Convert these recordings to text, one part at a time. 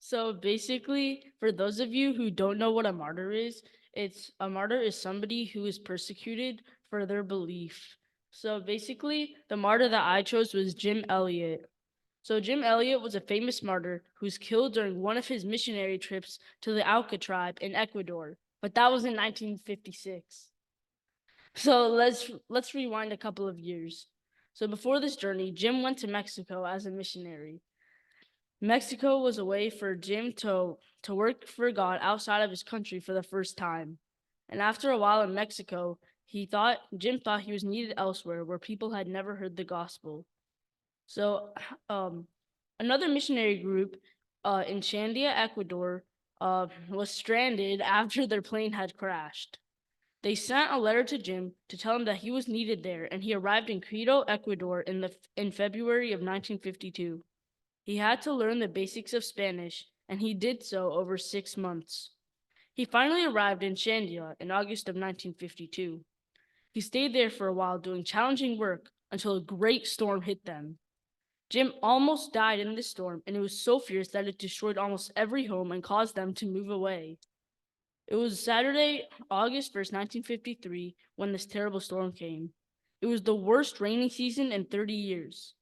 So basically, for those of you who don't know what a martyr is, it's a martyr is somebody who is persecuted for their belief. So basically, the martyr that I chose was Jim Elliot. So Jim Elliot was a famous martyr who was killed during one of his missionary trips to the Auca tribe in Ecuador, but that was in 1956. So let's rewind a couple of years. So before this journey, Jim went to Mexico as a missionary. Mexico was a way for Jim to work for God outside of his country for the first time. And after a while in Mexico, Jim thought he was needed elsewhere where people had never heard the gospel. So um, another missionary group in Shandia, Ecuador, was stranded after their plane had crashed. They sent a letter to Jim to tell him that he was needed there, and he arrived in Quito, Ecuador in February of 1952. He had to learn the basics of Spanish, and he did so over 6 months. He finally arrived in Shandia in August of 1952. He stayed there for a while doing challenging work until a great storm hit them. Jim almost died in this storm, and it was so fierce that it destroyed almost every home and caused them to move away. It was Saturday, August 1st, 1953, when this terrible storm came. It was the worst rainy season in 30 years.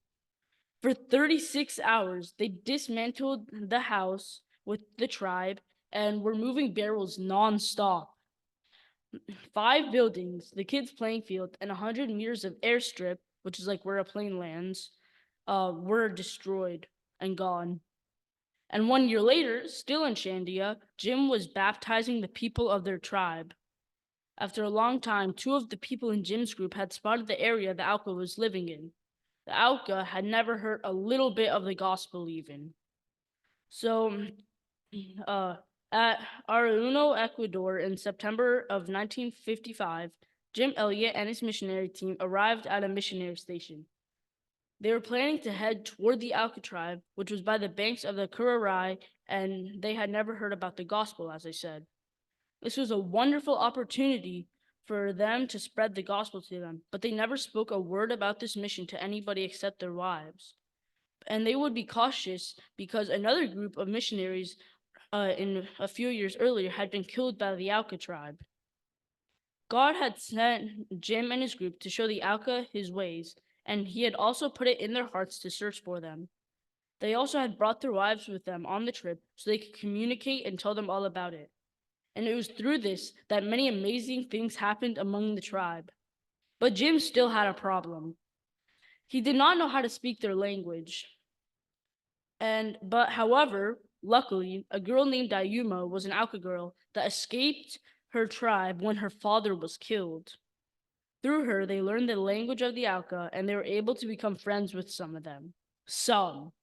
For 36 hours, they dismantled the house with the tribe and were moving barrels nonstop. 5 buildings, the kids' playing field, and 100 meters of airstrip, which is like where a plane lands, were destroyed and gone. And 1 year later, still in Shandia, Jim was baptizing the people of their tribe. After a long time, 2 of the people in Jim's group had spotted the area the Auca was living in. The Auca had never heard a little bit of the gospel even. So, uh, at Aruno, Ecuador, in September of 1955, Jim Elliot and his missionary team arrived at a missionary station. They were planning to head toward the Auca tribe, which was by the banks of the Curaray, and they had never heard about the gospel, as I said. This was a wonderful opportunity for them to spread the gospel to them, but they never spoke a word about this mission to anybody except their wives. And they would be cautious because another group of missionaries in a few years earlier had been killed by the Auca tribe. God had sent Jim and his group to show the Auca his ways, and he had also put it in their hearts to search for them. They also had brought their wives with them on the trip so they could communicate and tell them all about it. And it was through this that many amazing things happened among the tribe. But Jim still had a problem. He did not know how to speak their language. However, luckily, a girl named Ayuma was an Auca girl that escaped her tribe when her father was killed. Through her, they learned the language of the Auca and they were able to become friends with some of them. Some.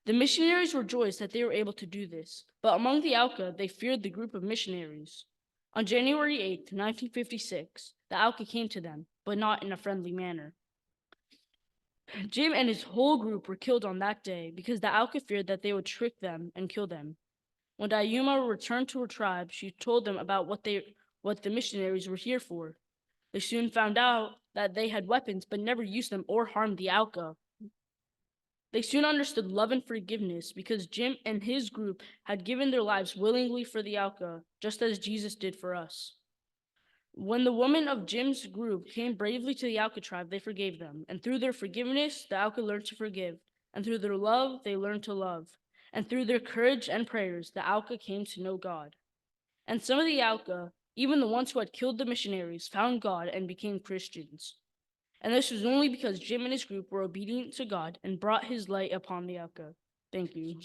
The missionaries rejoiced that they were able to do this, but among the Auca, they feared the group of missionaries. On January 8th, 1956, the Auca came to them, but not in a friendly manner. Jim and his whole group were killed on that day because the Auca feared that they would trick them and kill them. When Dayuma returned to her tribe, she told them about what the missionaries were here for. They soon found out that they had weapons but never used them or harmed the Auca. They soon understood love and forgiveness because Jim and his group had given their lives willingly for the Auca, just as Jesus did for us. When the women of Jim's group came bravely to the Auca tribe, they forgave them. And through their forgiveness, the Auca learned to forgive. And through their love, they learned to love. And through their courage and prayers, the Auca came to know God. And some of the Auca, even the ones who had killed the missionaries, found God and became Christians. And this was only because Jim and his group were obedient to God and brought his light upon the Auca. Thank you.